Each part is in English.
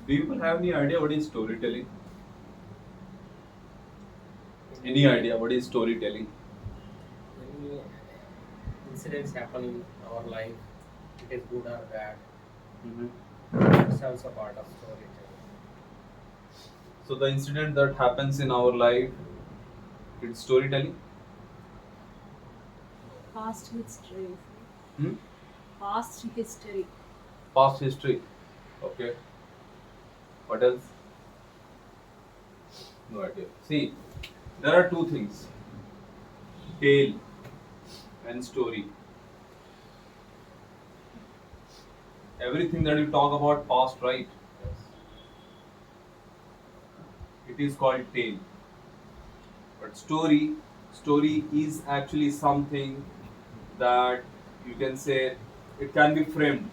Do you have any idea what is storytelling? Any idea what is storytelling? Many incidents happen in our life, it is good or bad. Mhm. It's also part of storytelling. So the incident that happens in our life, it's storytelling. Past history. Hmm? Past history. Past history. Okay. What else? No idea. See, there are two things: tale and story. Everything that you talk about past, right? Yes. It is called tale. But story is actually something that you can say it can be framed.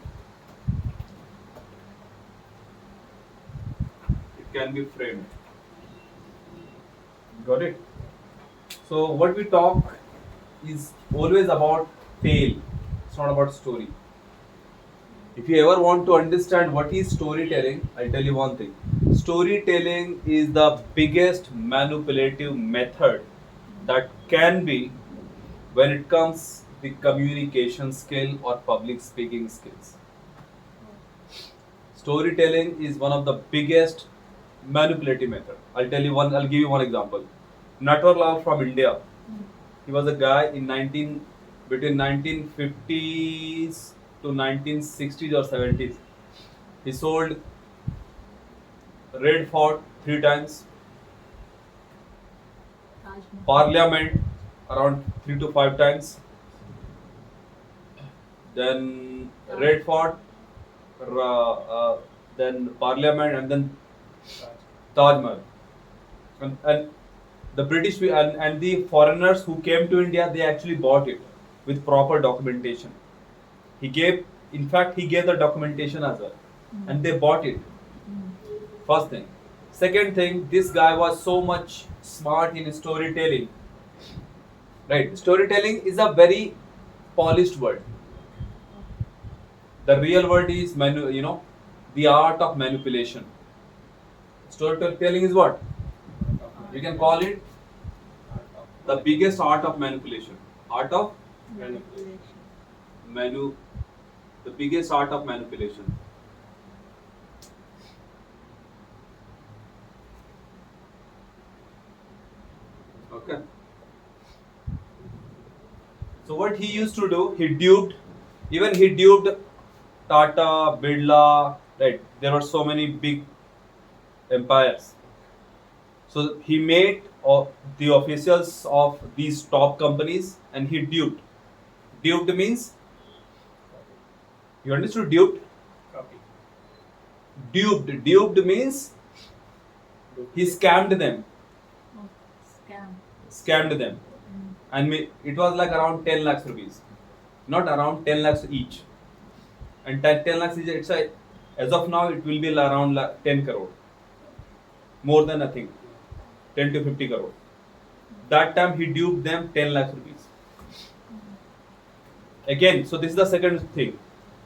It can be framed. Got it? So what we talk is always about tale. It's not about story. If you ever want to understand what is storytelling, I'll tell you one thing. Storytelling is the biggest manipulative method that can be when it comes the communication skill or public speaking skills. Storytelling is one of the biggest manipulative method. I'll give you one example. Natwarlal from India. He was a guy in 19 between 1950s to 1960s or 70s. He sold Red Fort three times, Taj Mahal. Parliament around three to five times, then Red Fort, then Parliament, and then Taj Mahal. And the and the foreigners who came to India, they actually bought it with proper documentation. He gave, in fact, he gave the documentation as well, and they bought it. First thing. Second thing, this guy was so much smart in storytelling. Right? Storytelling is a very polished word. The real word is the art of manipulation. Storytelling is what? You can call it the biggest art of manipulation. Art of Manipulation. manu the biggest art of manipulation. Okay. So what he used to do, he duped Tata, Birla, right? There were so many big empires. So he made the officials of these top companies and he duped. Duped means, you understood duped? Copy. Duped means he scammed them. Oh, scam. Scammed them. And it was like around 10 lakhs rupees. Not around 10 lakhs each. And 10 lakhs is, as of now, it will be around 10 crore. More than nothing. 10 to 50 crore. That time he duped them 10 lakhs rupees. Again, so this is the second thing.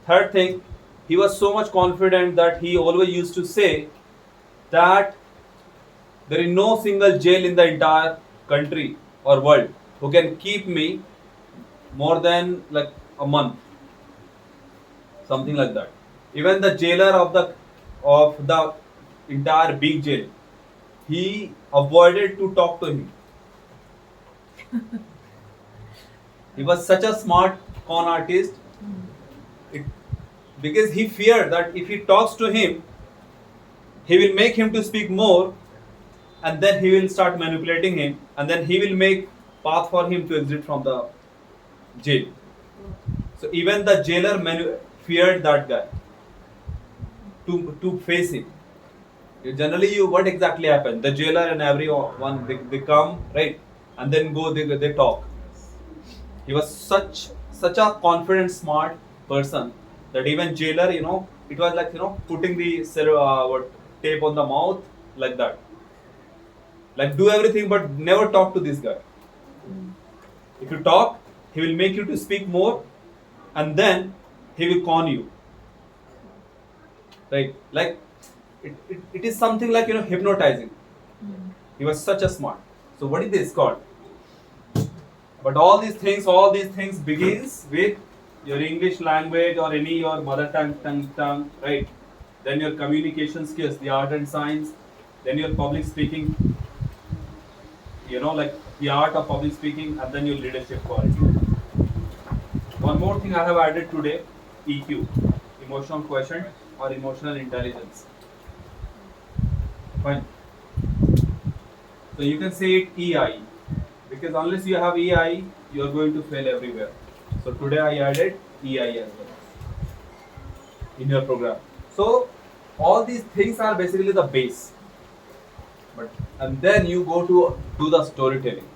Third thing, he was so much confident that he always used to say that there is no single jail in the entire country or world who can keep me more than like a month, something like that. Even the jailer of the entire big jail, he avoided to talk to him. He was such a smart con artist, it, because he feared that if he talks to him, he will make him to speak more, and then he will start manipulating him, and then he will make path for him to exit from the jail. So even the jailer feared that guy to face him. Generally, what exactly happened? The jailer and everyone they come right, and then they talk. He was such a confident, smart person that even jailer, it was like putting the tape on the mouth like that. Like do everything, but never talk to this guy. If you talk, he will make you to speak more, and then he will con you. Right? Like it is something like hypnotizing. He was such a smart. So what is this called? But all these things begins with your English language or any your mother tongue, right? Then your communication skills, the art and science, then your public speaking, like the art of public speaking, and then your leadership quality. One more thing I have added today, EQ, emotional quotient or emotional intelligence. Fine. So you can say it EI, because unless you have EI, you are going to fail everywhere. So today I added EI as well in your program. So all these things are basically the base. And then you go to do the storytelling.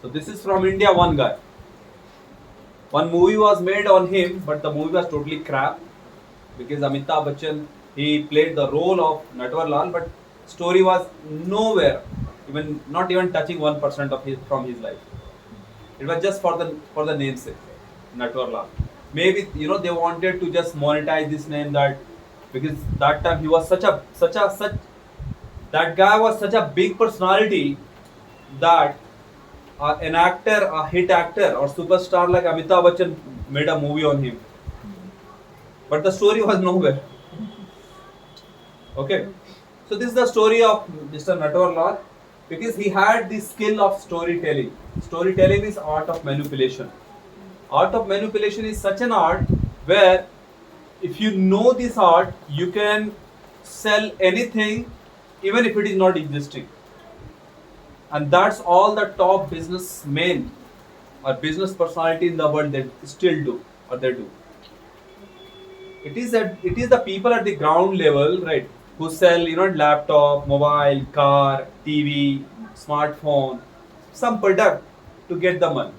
So this is from India, one guy. One movie was made on him, but the movie was totally crap because Amitabh Bachchan, he played the role of Natwar Lal, but story was nowhere, even not even touching 1% of his from his life. It was just for the namesake, Natwar Lal. Maybe they wanted to just monetize this name, that because that time he was such that guy was such a big personality that an actor, a hit actor or superstar like Amitabh Bachchan made a movie on him. But the story was nowhere. Okay. So this is the story of Mr. Natwar Lal, because he had the skill of storytelling. Storytelling is art of manipulation. Art of manipulation is such an art where if you know this art, you can sell anything even if it is not existing. And that's all the top businessmen or business personality in the world that still do, or they do. It is the people at the ground level, right, who sell laptop, mobile, car, TV, smartphone, some product to get the money.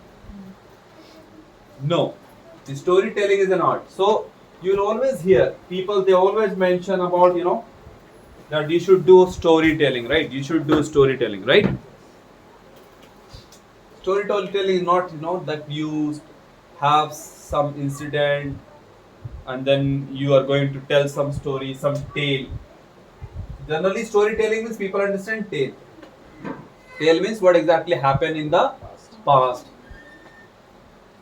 No, the storytelling is an art. So you'll always hear people, they always mention about that you should do storytelling, right? You should do storytelling, right? Storytelling is not that you have some incident and then you are going to tell some story, some tale. Generally, storytelling means people understand tale. Tale means what exactly happened in the past.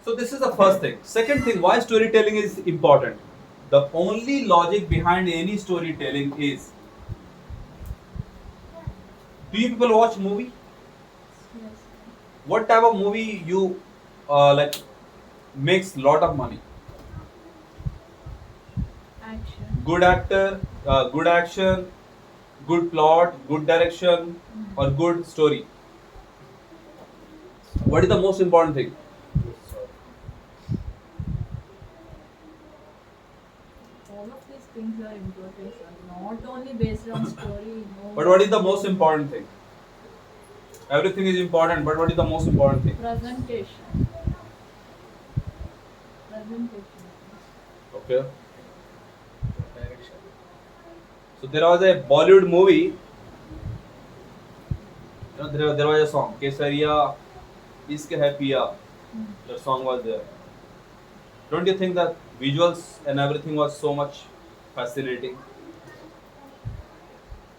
So this is the first thing. Second thing, why storytelling is important. The only logic behind any storytelling is, do you people watch movie? Yes. What type of movie you like makes lot of money? Action. Good actor, good action, good plot, good direction, or good story. What is the most important thing? All of these things are important, sir. Not only based on story. No. But what is the most important thing? Everything is important, but what is the most important thing? Presentation. Presentation. Okay. Direction. So there was a Bollywood movie. There was a song, Kesariya, Iske Hai Piya. The song was there. Don't you think that visuals and everything was so much fascinating?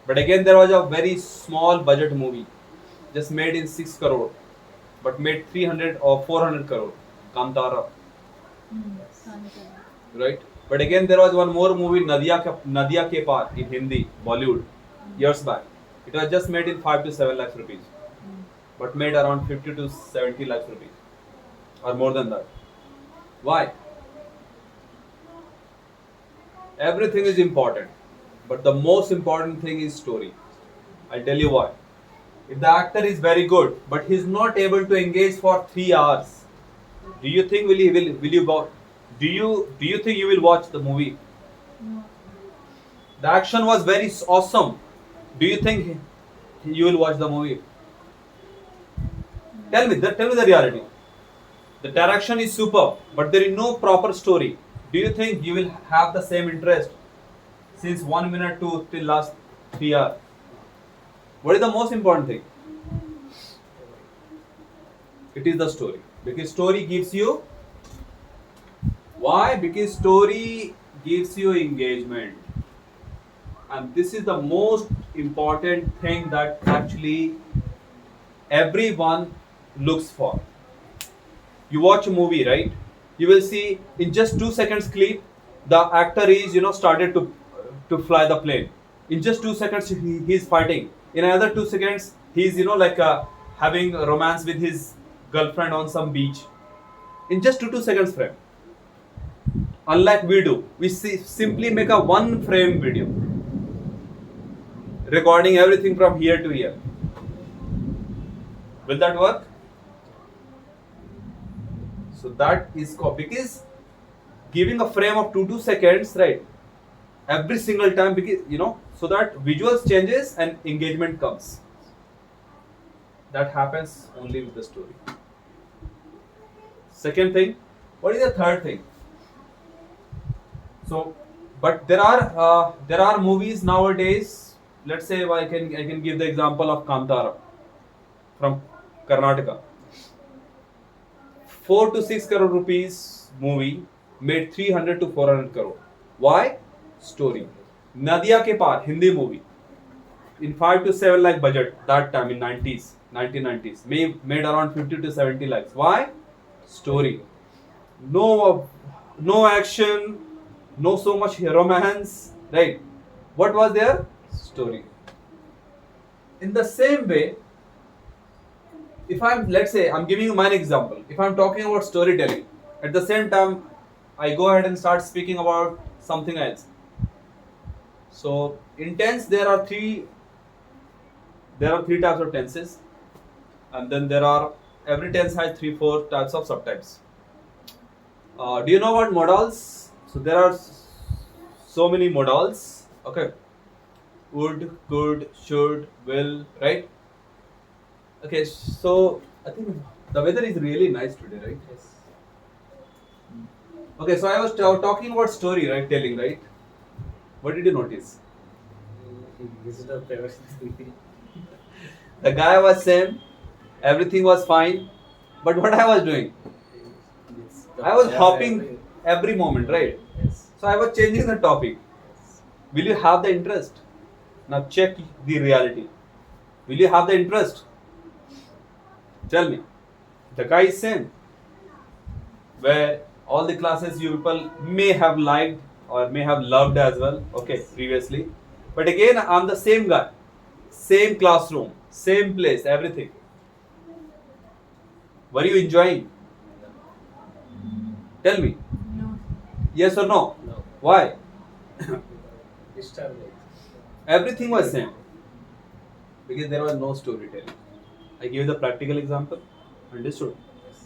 But again, there was a very small budget movie, just made in 6 crore, but made 300 or 400 crore. Kantara, Sanitary. right? But again, there was one more movie, Nadia Ke Paar, in Hindi, Bollywood, years back. It was just made in 5 to 7 lakhs rupees, but made around 50 to 70 lakhs rupees, or more than that. Why? Everything is important, but the most important thing is story. I'll tell you why. If the actor is very good, but he's not able to engage for 3 hours, do you think will you do you think you will watch the movie? No. The action was very awesome. Do you think you will watch the movie? Tell me the reality. The direction is superb, but there is no proper story. Do you think you will have the same interest since 1 minute to till last 3 hours? What is the most important thing? It is the story. Because story gives you. Why? Because story gives you engagement. And this is the most important thing that actually everyone looks for. You watch a movie, right? You will see in just 2 seconds clip, the actor is started to fly the plane. In just 2 seconds, he's fighting. In another 2 seconds, he's like having a romance with his girlfriend on some beach. In just two seconds frame. Unlike we do, we simply make a one frame video, recording everything from here to here. Will that work? So that is because giving a frame of 2 seconds, right? Every single time, because so that visuals changes and engagement comes. That happens only with the story. Second thing, what is the third thing? So, but there are movies nowadays. Let's say I can give the example of Kantara from Karnataka. 4 to 6 crore rupees movie made 300 to 400 crore. Why? Story. Nadia ke Paar, Hindi movie. In 5 to 7 lakh budget that time in 1990s, made around 50 to 70 lakhs. Why? Story. No action, no so much romance, right? What was there? Story. In the same way, if let's say I'm giving you my example. If I'm talking about storytelling, at the same time, I go ahead and start speaking about something else. So in tense, there are three types of tenses, and then every tense has 3-4 types of subtypes. Do you know what modals? So there are so many modals. Okay, would, could, should, will, right? Okay, so I think the weather is really nice today, right? Yes. Okay, so I was talking about story, right? Telling, right? What did you notice? Visitor everything. The guy was same, everything was fine, but what I was doing? I was hopping every moment, right? Yes. So I was changing the topic. Will you have the interest? Now check the reality. Will you have the interest? Tell me. The guy is same. Where all the classes you people may have liked or may have loved as well, okay, previously. But again, I'm the same guy. Same classroom, same place, everything. Were you enjoying? Tell me. No. Yes or no? No. Why? Disturbing. Everything was same. Because there was no storytelling. I gave the practical example. Understood?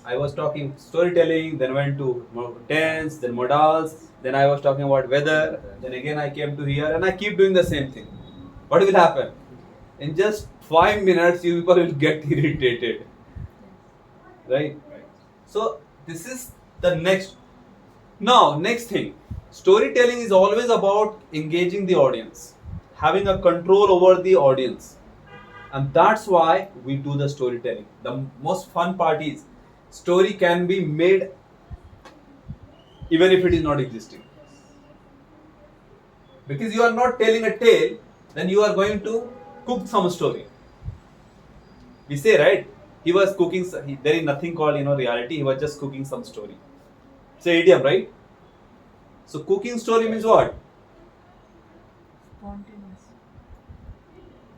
I was talking storytelling, then went to tense, then modals, then I was talking about weather, then again I came to here, and I keep doing the same thing. What will happen? In just 5 minutes, you people will get irritated. Right? So this is the next. Now, next thing. Storytelling is always about engaging the audience, having a control over the audience. And that's why we do the storytelling. The most fun part is story can be made even if it is not existing. Because you are not telling a tale, then you are going to cook some story. We say, right? He was cooking, there is nothing called reality, he was just cooking some story. It's an idiom, right? So cooking story means what? Spontaneous.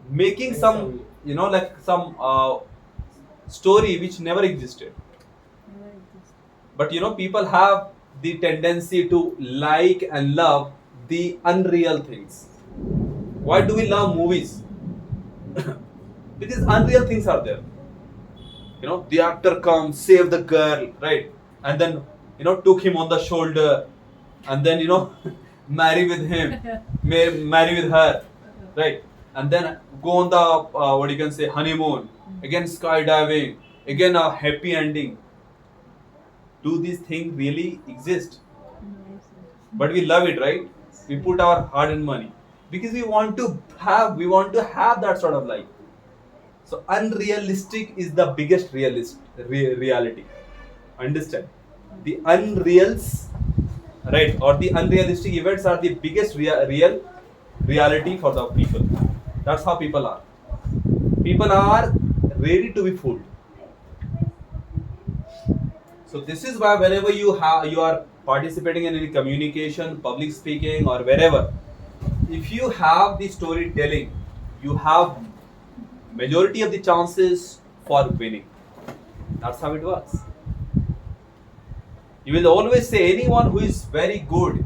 Making some, like some story which never existed. Never exists. But people have the tendency to like and love the unreal things. Why do we love movies? Because unreal things are there. The actor comes, save the girl, right? And then, took him on the shoulder, and then, marry with him, marry with her, right? And then go on the, honeymoon, again skydiving, again a happy ending. Do these things really exist? No, sir. But we love it, right? We put our hard-earned money because we want to have that sort of life. So unrealistic is the biggest reality. Understand? The unreals, right, or the unrealistic events are the biggest real reality for the people. That's how people are. People are ready to be fooled. So this is why whenever you are participating in any communication, public speaking, or wherever, if you have the storytelling, you have majority of the chances for winning. That's how it works. You will always say anyone who is very good,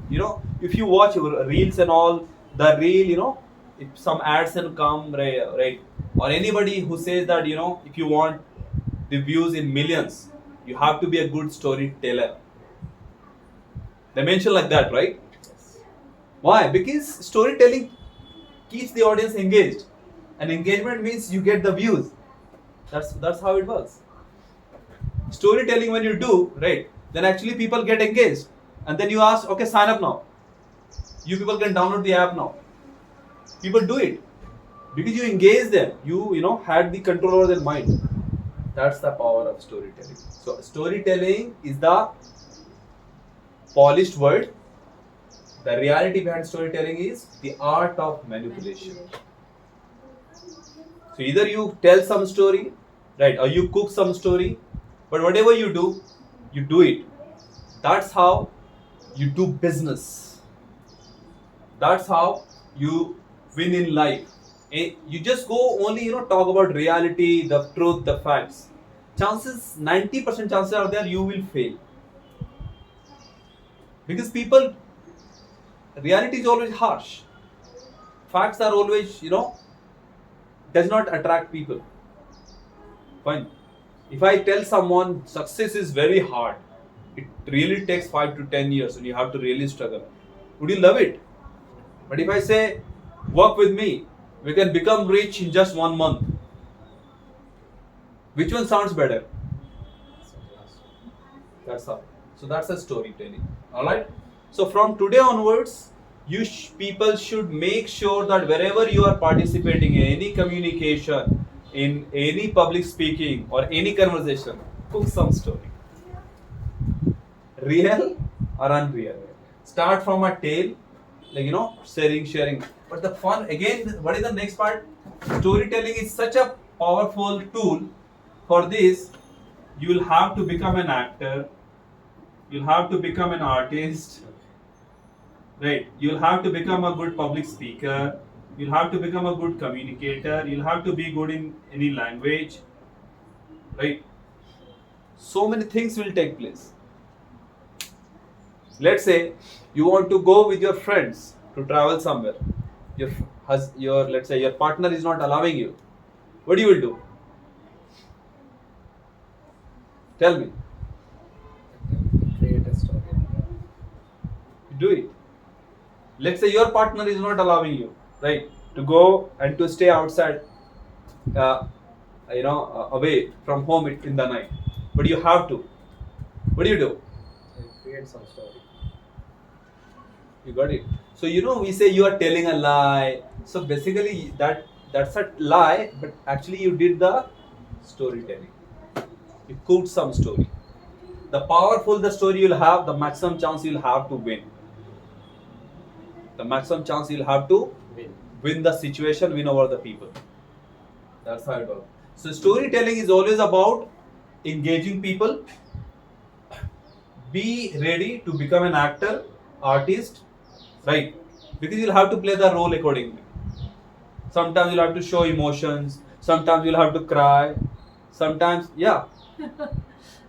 if you watch reels and all, the reel, if some ads and come, right, or anybody who says that, if you want the views in millions, you have to be a good storyteller. They mention like that, right? Yes. Why? Because storytelling keeps the audience engaged, and engagement means you get the views. That's how it works. Storytelling, when you do, right, then actually people get engaged, and then you ask, okay, sign up now. You people can download the app now. People do it because you engage them. You had the control over their mind. That's the power of storytelling. So storytelling is the polished word. The reality behind storytelling is the art of manipulation. So either you tell some story, right, or you cook some story, but whatever you do it. That's how you do business. That's how you win in life. You just go only, talk about reality, the truth, the facts. 90% chances are there you will fail. Because reality is always harsh. Facts are always, does not attract people. Fine. If I tell someone success is very hard, it really takes 5 to 10 years and you have to really struggle, would you love it? But if I say, work with me, we can become rich in just 1 month, which one sounds better? So last one. That's how. So that's a storytelling. Alright? So from today onwards, people should make sure that wherever you are participating in any communication, in any public speaking or any conversation, cook some story. Real or unreal. Start from a tale, like sharing. But the fun again, what is the next part? Storytelling is such a powerful tool. For this, you will have to become an actor, you'll have to become an artist, right? You'll have to become a good public speaker, you'll have to become a good communicator, you'll have to be good in any language, right? So many things will take place. Let's say you want to go with your friends to travel somewhere. Let's say your partner is not allowing you. What you will do? Tell me. Create a story. Do it. Let's say your partner is not allowing you, right, to go and to stay outside, away from home in the night, but you have to. What do? Create some story. You got it. So we say you are telling a lie. So basically that's a lie, but actually you did the storytelling. You cooked some story. The powerful the story you'll have, the maximum chance you'll have to win. The maximum chance you'll have to win the situation, win over the people. That's how it works. So storytelling is always about engaging people. Be ready to become an actor, artist, right? Because you'll have to play the role accordingly. Sometimes you'll have to show emotions. Sometimes you'll have to cry. Sometimes, yeah.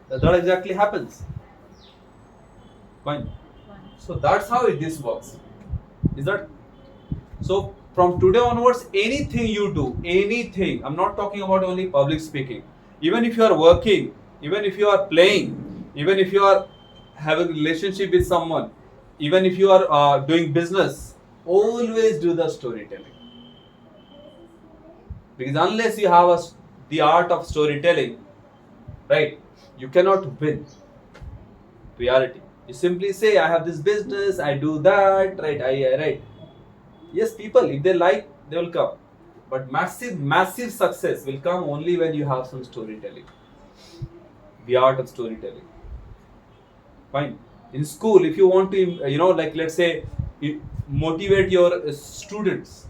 That exactly happens. Fine. So that's how this works. Is that? So from today onwards, anything you do, anything, I'm not talking about only public speaking. Even if you are working, even if you are playing, even if you are having a relationship with someone, even if you are doing business, always do the storytelling. Because unless you have the art of storytelling, right, you cannot win reality. You simply say, I have this business, I do that, right, right. Yes, people, if they like, they will come. But massive success will come only when you have some storytelling. The art of storytelling. Fine. In school, if you want to, like let's say, motivate your students.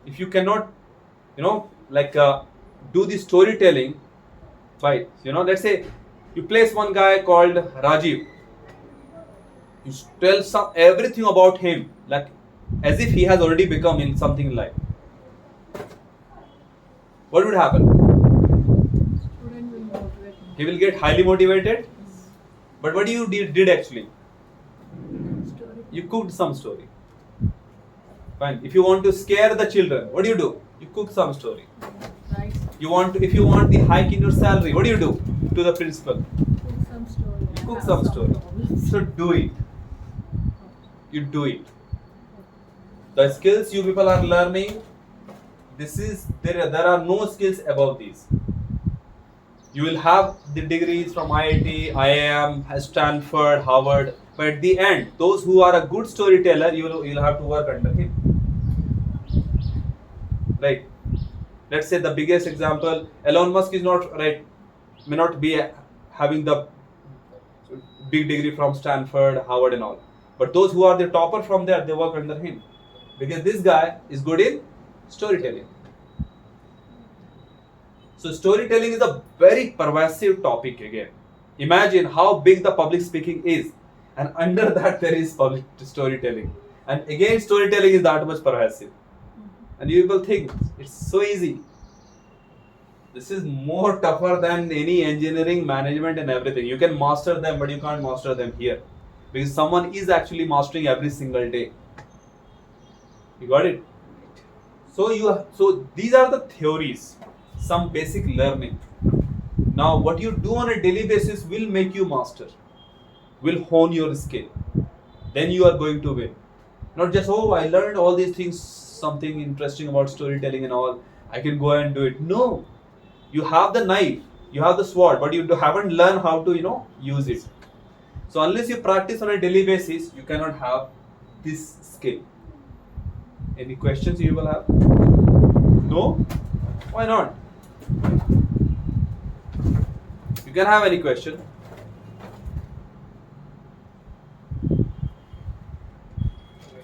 If you cannot, like do the storytelling by, let's say you place one guy called Rajiv. You tell everything about him, like as if he has already become in something in life. What would happen? Student will motivate me. He will get highly motivated. But what you did actually? Story. You cooked some story. Fine. If you want to scare the children, what do? You cook some story. Right. If you want the hike in your salary, what do? To the principal? Cook some story. You cook Have some story. problems. So do it. You do it. The skills you people are learning, there are no skills above these. You will have the degrees from IIT, IIM, Stanford, Harvard, but at the end, those who are a good storyteller, you'll have to work under him. Right? Let's say the biggest example, Elon Musk is not right, may not be having the big degree from Stanford, Harvard, and all. But those who are the topper from there, they work under him, because this guy is good in storytelling. So storytelling is a very pervasive topic again. Imagine how big the public speaking is, and under that there is public storytelling. And again, storytelling is that much pervasive. And you will think it's so easy. This is more tougher than any engineering, management, and everything. You can master them, but you can't master them here, because someone is actually mastering every single day. You got it? So these are the theories, some basic learning. Now what you do on a daily basis will make you master, will hone your skill. Then you are going to win. Not just, oh, I learned all these things, something interesting about storytelling and all, I can go and do it. No. You have the knife, you have the sword, but you haven't learned how to, use it. So unless you practice on a daily basis, you cannot have this skill. Any questions you will have? No? Why not? You can have any question.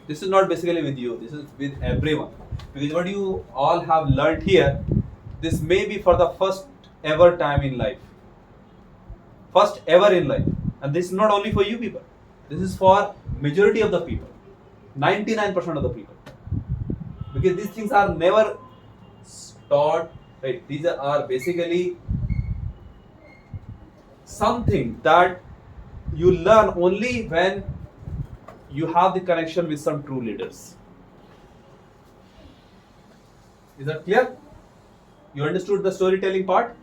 This is not basically with you, this is with everyone. Because what you all have learned here, this may be for the first ever time in life. First ever in life. And this is not only for you people. This is for majority of the people. 99% of the people. Because these things are never taught, right? These are basically something that you learn only when you have the connection with some true leaders. Is that clear? You understood the storytelling part?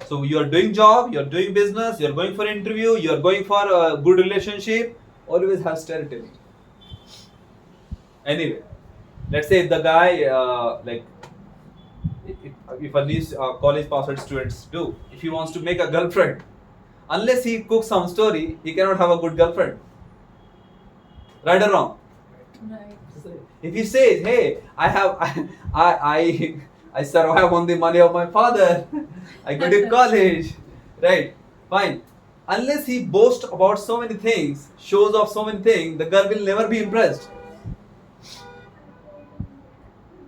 So you are doing job, you are doing business, you are going for interview, you are going for a good relationship, always have storytelling. Anyway, let's say if the guy, if at least college passed students do, if he wants to make a girlfriend, unless he cooks some story, he cannot have a good girlfriend. Right or wrong? Right. If he says, hey, I survive on the money of my father, I go to college, right? Fine. Unless he boasts about so many things, shows off so many things, the girl will never be impressed.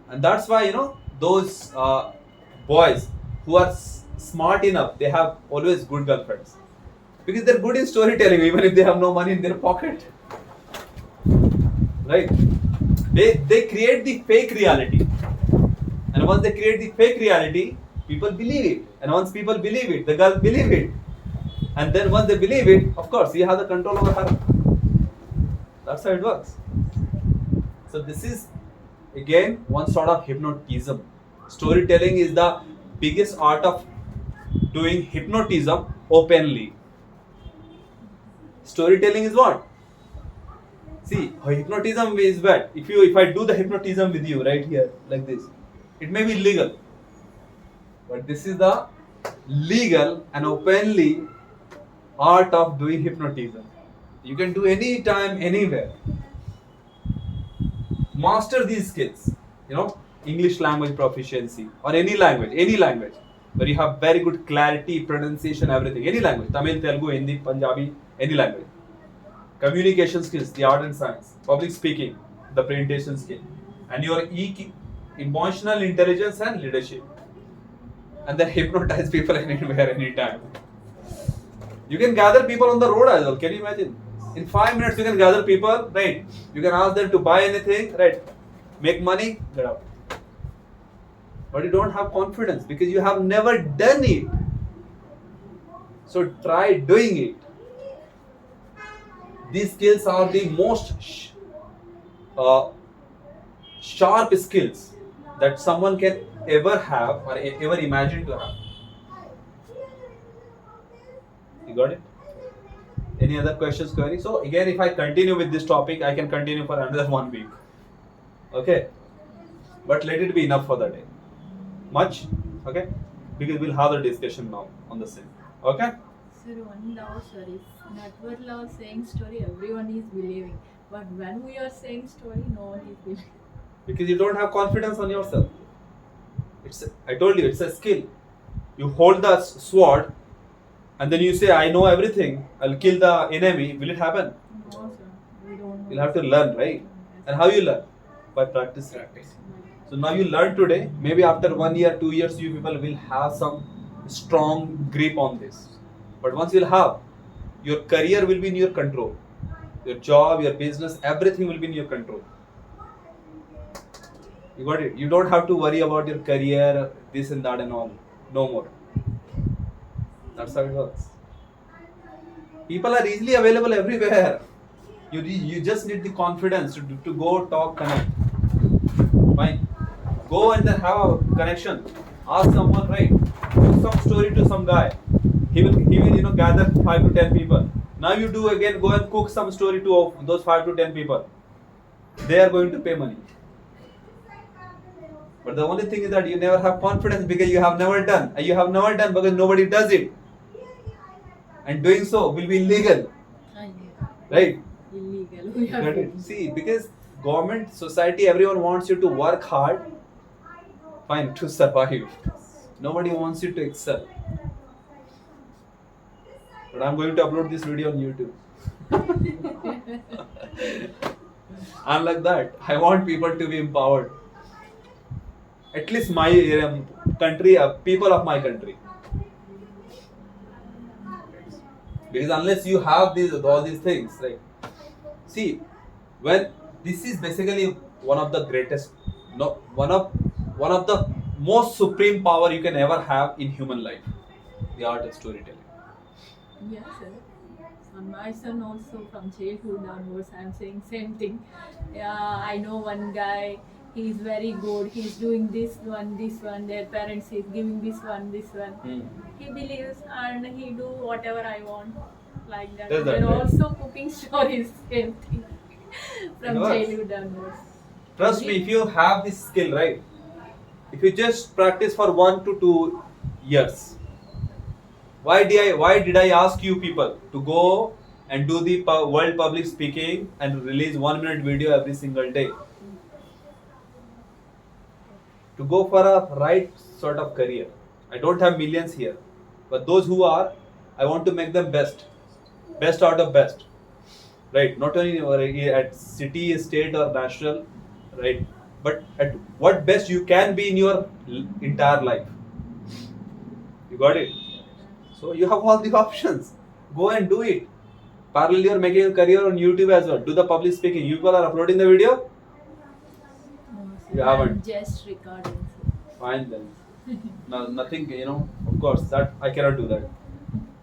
And that's why, those boys who are smart enough, they have always good girlfriends. Because they're good in storytelling, even if they have no money in their pocket. Right? They create the fake reality. And once they create the fake reality, people believe it. And once people believe it, the girls believe it. And then once they believe it, of course, you have the control over her. That's how it works. So this is, again, one sort of hypnotism. Storytelling is the biggest art of doing hypnotism openly. Storytelling is what? See, hypnotism is what? If I do the hypnotism with you right here, like this, it may be legal. But this is the legal and openly art of doing hypnotism. You can do any time, anywhere. Master these skills. English language proficiency or any language where you have very good clarity, pronunciation, everything. Any language, Tamil, Telugu, Hindi, Punjabi, any language. communication skills, the art and science, public speaking, the presentation skill, and your emotional intelligence and leadership. And then hypnotize people anywhere, anytime. You can gather people on the road as well. Can you imagine? In 5 minutes, you can gather people, right? You can ask them to buy anything, right? Make money, get out. But you don't have confidence because you have never done it. So try doing it. These skills are the most sharp skills that someone can ever have or ever imagine to have. You got it? Any other questions, query? So again, if I continue with this topic, I can continue for another 1 week. Okay? But let it be enough for the day. Much? Okay? Because we'll have the discussion now on the same. Okay? Sir, one doubt, sir. If network saying story, everyone is believing. But when we are saying story, no one is believing. Because you don't have confidence on yourself. I told you, it's a skill. You hold the sword and then you say, I know everything, I'll kill the enemy. Will it happen? No, sir. We don't know. You'll have to learn, right? And how you learn? By practice. So now you learn today. Maybe after 1 year, 2 years, you people will have some strong grip on this. But once you'll have, your career will be in your control. Your job, your business, everything will be in your control. You got it? You don't have to worry about your career, this and that and all. No more. That's how it works. People are easily available everywhere. You just need the confidence to go talk, connect. Fine. Go and then have a connection. Ask someone, right? Do some story to some guy. He will gather 5 to 10 people. Now you do again, go and cook some story to those 5 to 10 people. They are going to pay money. But the only thing is that you never have confidence because you have never done. And you have never done because nobody does it. And doing so will be illegal. Right? Illegal. We are doing. See, because government, society, everyone wants you to work hard, fine, to survive. Nobody wants you to excel. But I'm going to upload this video on YouTube. I'm like that. I want people to be empowered. At least my country, people of my country. Because unless you have all these things, like, see, when this is basically one of the greatest, one of the most supreme power you can ever have in human life, the art of storytelling. Yes, sir. And my son also from childhood onwards, I'm saying same thing. Yeah, I know one guy. He's very good. He's doing this one. Their parents is giving this one. He believes and he do whatever I want, like that. That's And right. also cooking stories, same thing from It works. childhood onwards. Trust me, if you have this skill, right? If you just practice for 1 to 2 years, why did I ask you people to go and do the world public speaking and release 1 minute video every single day? To go for a right sort of career. I don't have millions here, but those who are, I want to make them best out of best, right? Not only at city, state, or national, right? But at what best you can be in your entire life. You got it? So you have all the options. Go and do it. Parallel, you're making a career on YouTube as well. Do the public speaking. You people are uploading the video? No, sir, You I'm haven't. just recording. Sir. Fine then. No, nothing, of course, that I cannot do that.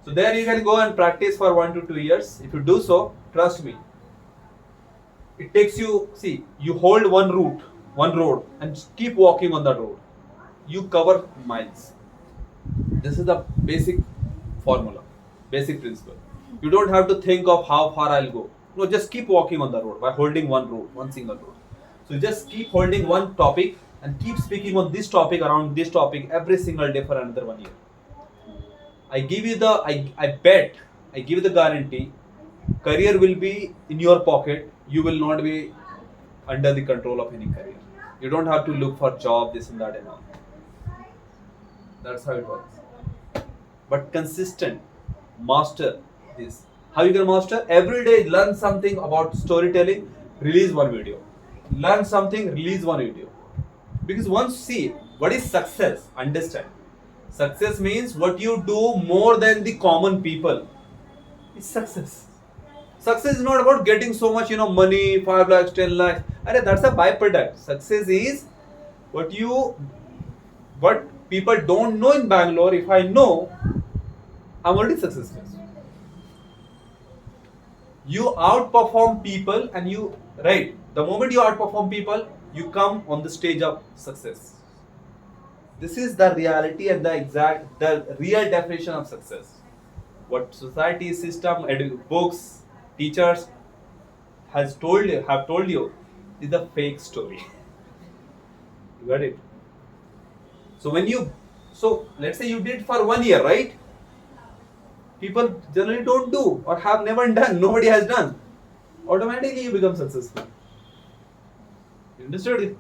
So there you can go and practice for 1 to 2 years. If you do so, trust me, it takes you, see, you hold one road and keep walking on that road. You cover miles. This is the basic formula, basic principle. You don't have to think of how far I'll go. No, just keep walking on the road by holding one single road. So just keep holding one topic and keep speaking on this topic, around this topic every single day for another 1 year. I give you I give you the guarantee, career will be in your pocket. You will not be under the control of any career. You don't have to look for job, this and that and all. That's how it works. But consistent, master this, How you can master? Every day learn something about storytelling, release one video. Learn something, release one video. Because once see what is success, understand. Success means what you do more than the common people. It's success. Success is not about getting so much, money, 5 lakhs, 10 lakhs. And that's a byproduct. Success is what what people don't know in Bangalore. If I know, I'm already successful. You outperform people and right, the moment you outperform people, you come on the stage of success. This is the reality and the real definition of success. What society, system, books, teachers have told you is a fake story. You got it? So let's say you did for 1 year, right? People generally don't do or have never done. Nobody has done. Automatically you become successful. You understood it?